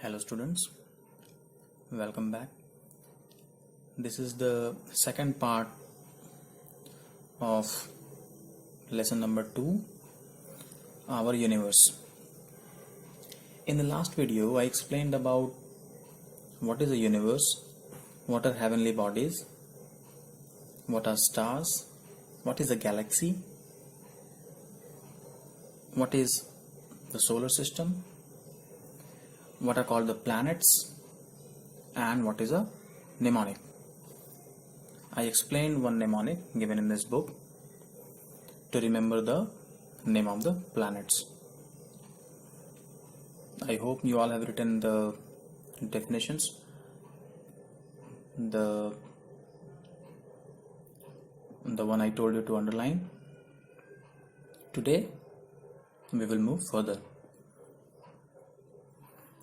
Hello students, welcome back. This is the second part of lesson number 2, our universe. In the last video I explained about what is a universe, what are heavenly bodies, what are stars, what is a galaxy, what is the solar system, what are called the planets, and what is a mnemonic. I explained one mnemonic given in this book to remember the name of the planets. I hope you all have written the definitions, the one I told you to underline. Today we will move further.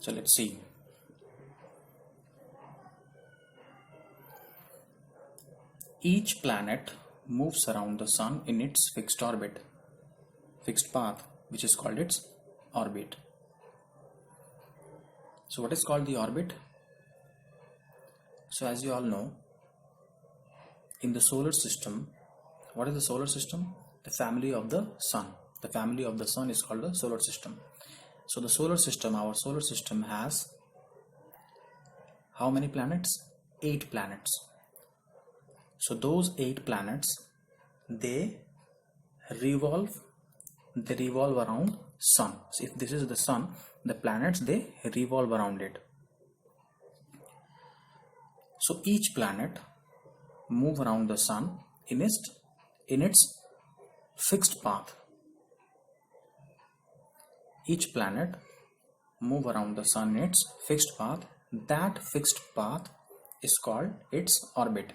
So let's see. Each planet moves around the sun in its fixed path, which is called its orbit. So what is called the orbit? So as you all know, in the solar system, what is the solar system? The family of the sun. The family of the sun is called the solar system. So the solar system, our solar system has how many planets? 8 planets. So those 8 planets, they revolve around sun. So if this is the sun, the planets, they revolve around it. So each planet move around the sun in its fixed path. Each planet move around the sun in its fixed path. That fixed path is called its orbit.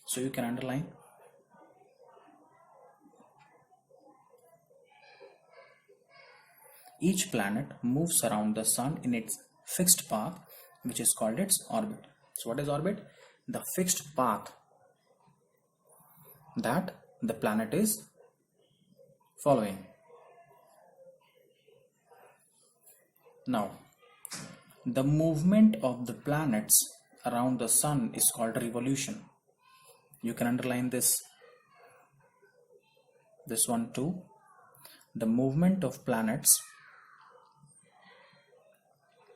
So you can underline. Each planet moves around the sun in its fixed path, which is called its orbit. So what is orbit? The fixed path that the planet is following. Now, the movement of the planets around the sun is called revolution. You can underline this one too. The movement of planets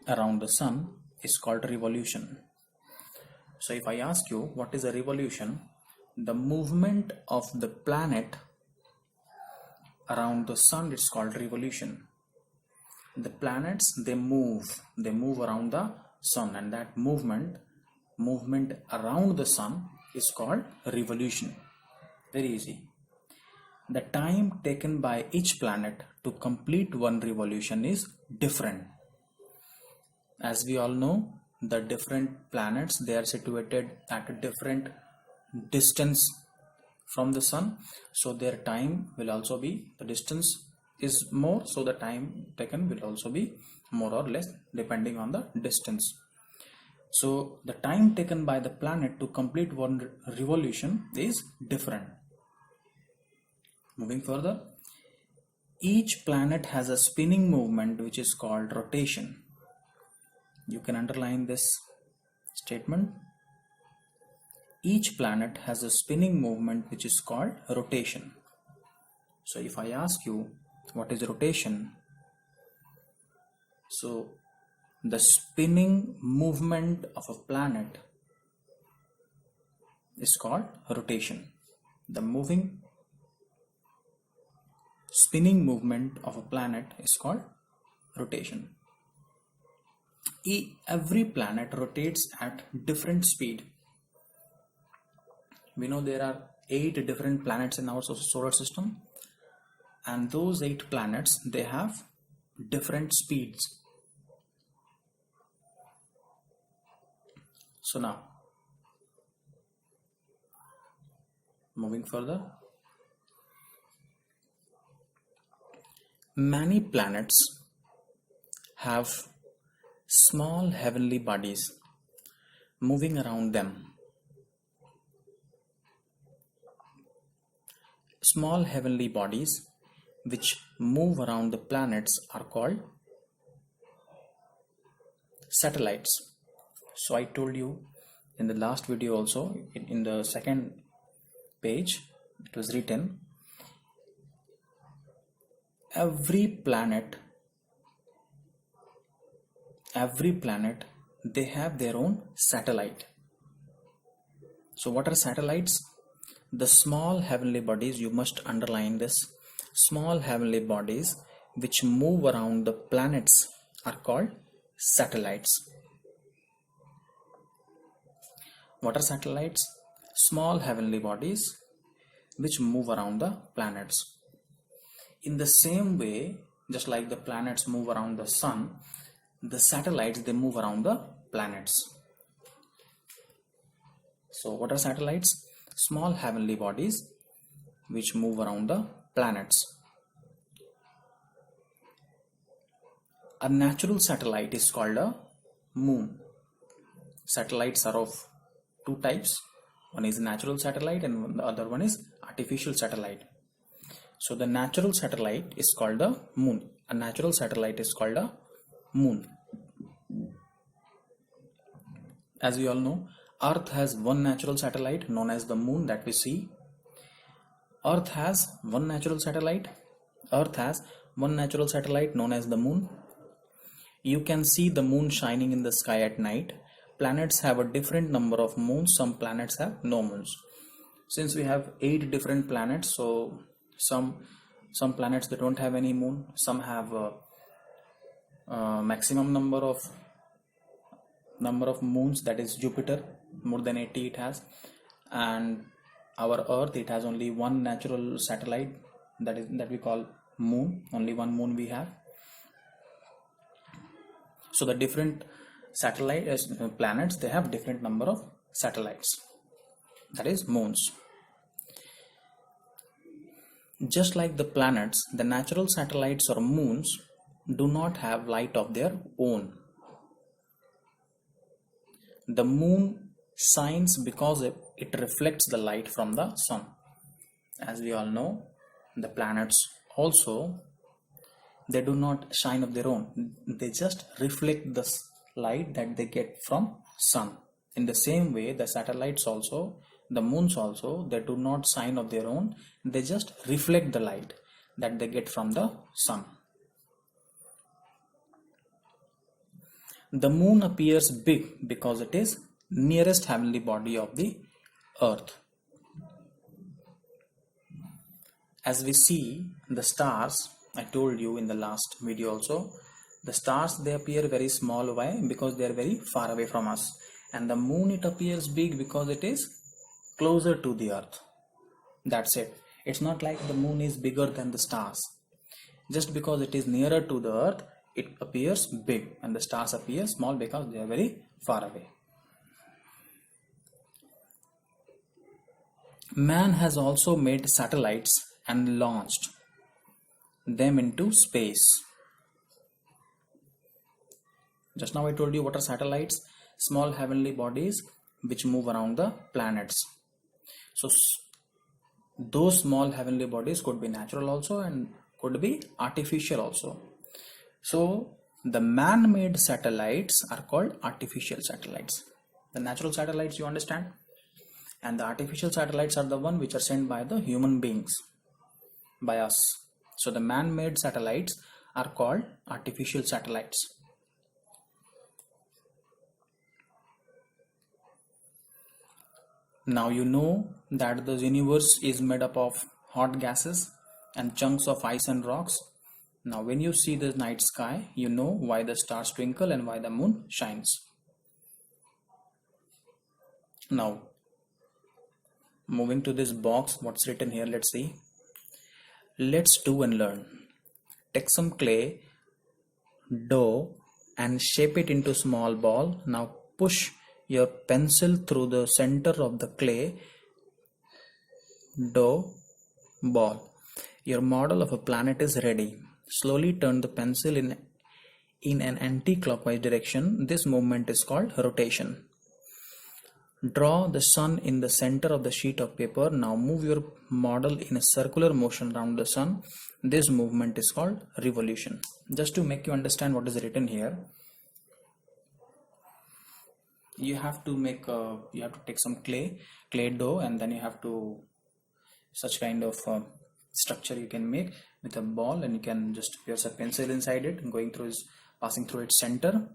around the sun is called revolution. So if I ask you what is a revolution, the movement of the planet around the sun is called revolution. The planets, they move around the sun, and that movement around the sun is called revolution. Very easy. The time taken by each planet to complete one revolution is different. As we all know, the different planets, they are situated at a different distance from the sun, so their time will also be, the distance is more, so the time taken will also be more or less depending on the distance. So the time taken by the planet to complete one revolution is different. Moving further, each planet has a spinning movement which is called rotation. You can underline this statement. Each planet has a spinning movement which is called rotation. So if I ask you what is rotation, so the spinning movement of a planet is called rotation. The spinning movement of a planet is called rotation. Every planet rotates at different speed. We know there are 8 different planets in our solar system, and those 8 planets, they have different speeds. So now, moving further, many planets have small heavenly bodies moving around them. Small heavenly bodies which move around the planets are called satellites. So I told you in the last video also, in the second page, it was written, every planet, they have their own satellite. So what are satellites? The small heavenly bodies, you must underline this, small heavenly bodies which move around the planets are called satellites. What are satellites? Small heavenly bodies which move around the planets. In the same way, just like the planets move around the sun, the satellites, they move around the planets. So what are satellites? Small heavenly bodies which move around the planets. A natural satellite is called a moon. Satellites are of two types. One is natural satellite and the other one is artificial satellite. So the natural satellite is called the moon. A natural satellite is called a moon. As we all know, Earth has one natural satellite known as the moon that we see. Earth has one natural satellite. Earth has one natural satellite known as the moon. You can see the moon shining in the sky at night. Planets have a different number of moons. Some planets have no moons. Since we have 8 different planets, so some planets, they don't have any moon. Some have a maximum number of moons, that is Jupiter, more than 80 it has, and our Earth, it has only one natural satellite, that we call moon. Only one moon we have. So the different planets, they have different number of satellites, that is moons. Just like the planets, the natural satellites or moons do not have light of their own. The moon shines because it reflects the light from the sun. As we all know, the planets also, they do not shine of their own. They just reflect the light that they get from sun. In the same way, the satellites also, the moons also, they do not shine of their own. They just reflect the light that they get from the sun. The moon appears big because it is nearest heavenly body of the Earth. As we see the stars, I told you in the last video also, the stars, they appear very small. Why? Because they are very far away from us. And the moon, it appears big because it is closer to the Earth. That's it. It's not like the moon is bigger than the stars. Just because it is nearer to the Earth, it appears big, and the stars appear small because they are very far away. Man has also made satellites and launched them into space. Just now I told you what are satellites, small heavenly bodies which move around the planets. So those small heavenly bodies could be natural also and could be artificial also. So the man-made satellites are called artificial satellites. The natural satellites, you understand, and the artificial satellites are the one which are sent by the human beings, by us. So the man-made satellites are called artificial satellites. Now you know that the universe is made up of hot gases and chunks of ice and rocks. Now when you see the night sky, you know why the stars twinkle and why the moon shines. Now moving to this box, what's written here, let's see. Let's do and learn. Take some clay, dough, and shape it into small ball. Now push your pencil through the center of the clay dough ball. Your model of a planet is ready. Slowly turn the pencil in an anti-clockwise direction. This movement is called rotation. Draw the sun in the center of the sheet of paper. Now move your model in a circular motion around the sun. This movement is called revolution. Just to make you understand what is written here, you have to make you have to take some clay dough, and then you have to such kind of structure you can make with a ball, and you can just pierce a pencil inside it, going through passing through its center,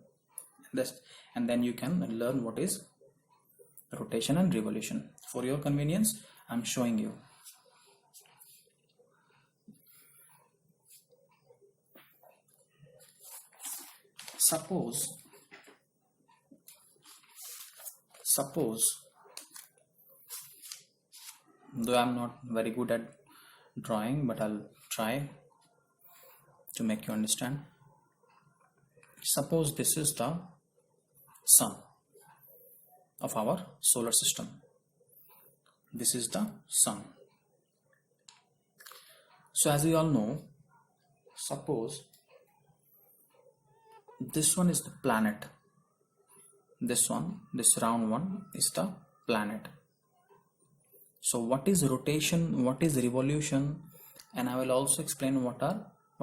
and then you can learn what is rotation and revolution. For your convenience, I'm showing you. Suppose though I'm not very good at drawing, but I'll try to make you understand. Suppose this is the sun of our solar system. This is the sun. So as we all know, suppose this one is the planet. This round one is the planet. So what is rotation, what is revolution, and I will also explain what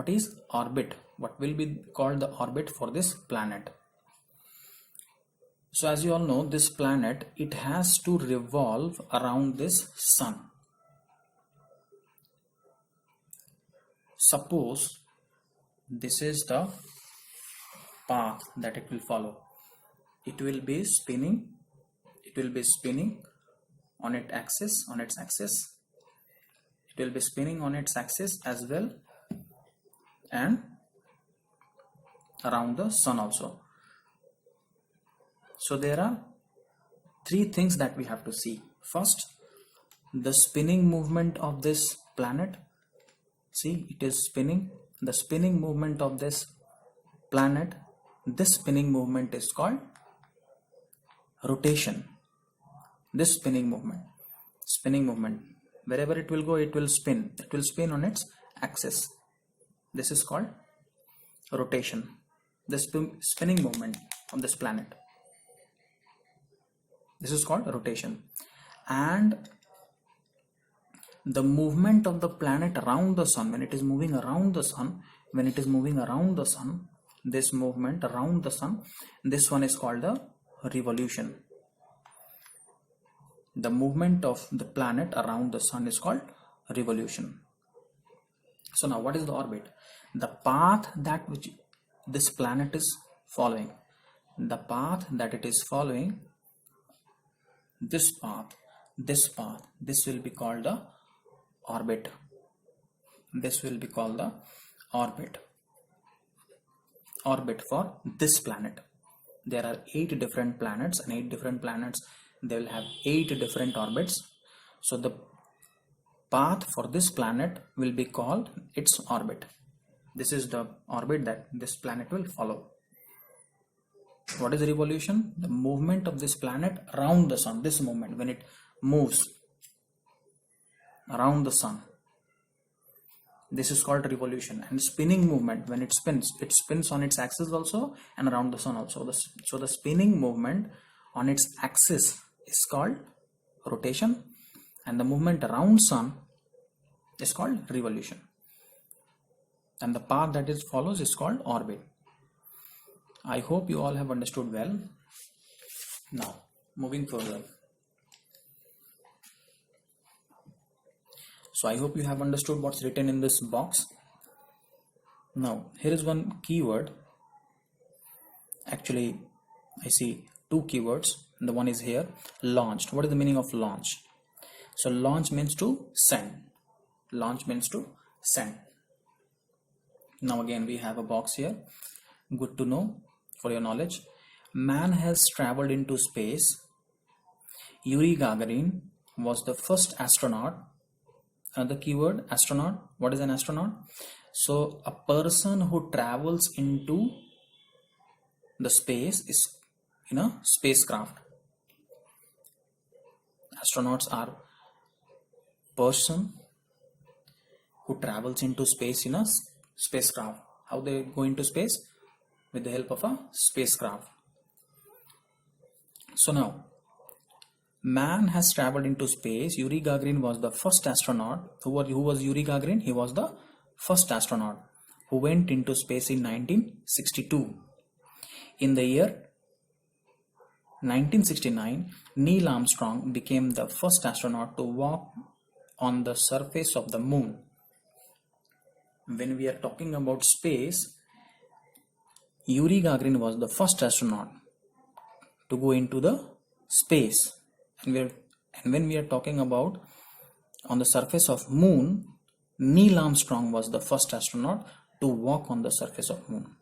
is orbit, what will be called the orbit for this planet. So as you all know, this planet, it has to revolve around this sun. Suppose this is the path that it will follow. It will be spinning on its axis. It will be spinning on its axis as well, and around the sun also. So there are three things that we have to see. First, the spinning movement of this planet. See, it is spinning. The spinning movement of this planet, this spinning movement is called rotation. This spinning movement, wherever it will go, it will spin on its axis. This is called rotation, the spinning movement of this planet. This is called rotation. And the movement of the planet around the sun, when it is moving around the sun, this movement around the sun, this one is called the revolution. The movement of the planet around the sun is called revolution. So now what is the orbit? The path that which this planet is following, the path that it is following, this path, this will be called the orbit. This will be called the orbit for this planet. There are 8 different planets, and 8 different planets, they will have 8 different orbits. So the path for this planet will be called its orbit. This is the orbit that this planet will follow. What is revolution? The movement of this planet around the sun. This movement, when it moves around the sun, this is called revolution. And spinning movement, when it spins on its axis also and around the sun also. So the spinning movement on its axis is called rotation, and the movement around sun is called revolution, and the path that it follows is called orbit. I hope you all have understood well. Now moving further. So I hope you have understood what's written in this box. Now here is one keyword. Actually, I see 2 keywords. The one is here, launched. What is the meaning of launch? So launch means to send. Launch means to send. Now again we have a box here. Good to know for your knowledge. Man has traveled into space. Yuri Gagarin was the first astronaut. Another keyword, astronaut. What is an astronaut? So a person who travels into the space is in a spacecraft. Astronauts are person who travels into space in a spacecraft. How they go into space? With the help of a spacecraft. So now, man has traveled into space. Yuri Gagarin was the first astronaut. Who was Yuri Gagarin? He was the first astronaut who went into space in 1962. In the year 1969, Neil Armstrong became the first astronaut to walk on the surface of the moon. When we are talking about space, Yuri Gagarin was the first astronaut to go into the space. And when we are talking about on the surface of moon, Neil Armstrong was the first astronaut to walk on the surface of moon.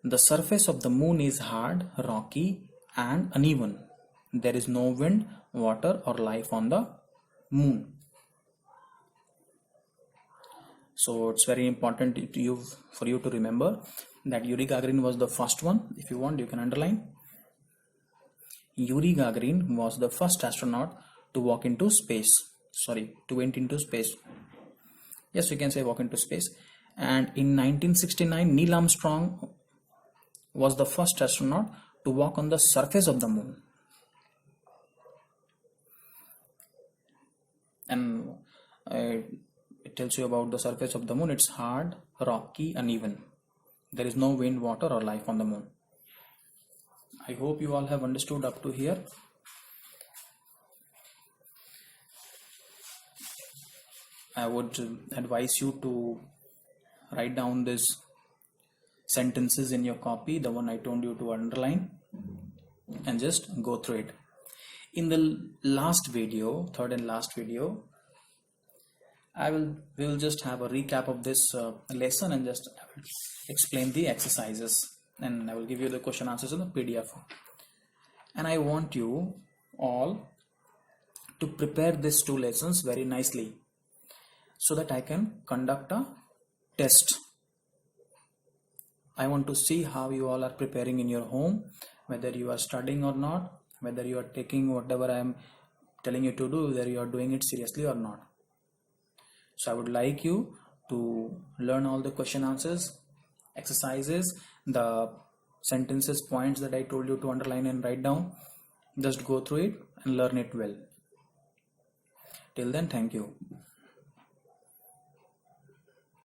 The surface of the moon is hard, rocky, and uneven. There is no wind, water, or life on the moon. So it's very important for you to remember that Yuri Gagarin was the first one. If you want, you can underline. Yuri Gagarin was the first astronaut to walk into space. To went into space. Yes, we can say walk into space. And in 1969, Neil Armstrong was the first astronaut to walk on the surface of the moon. And it tells you about the surface of the moon. It's hard, rocky, uneven. There is no wind, water, or life on the moon. I hope you all have understood up to here. I would advise you to write down these sentences in your copy, the one I told you to underline, and just go through it. In the last video, third and last video, we will just have a recap of this lesson and just explain the exercises, and I will give you the question answers in the PDF. And I want you all to prepare these two lessons very nicely so that I can conduct a test. I want to see how you all are preparing in your home, whether you are studying or not, whether you are taking whatever I am telling you to do, whether you are doing it seriously or not. So I would like you to learn all the question answers, exercises, the sentences, points that I told you to underline and write down. Just go through it and learn it well. Till then, thank you.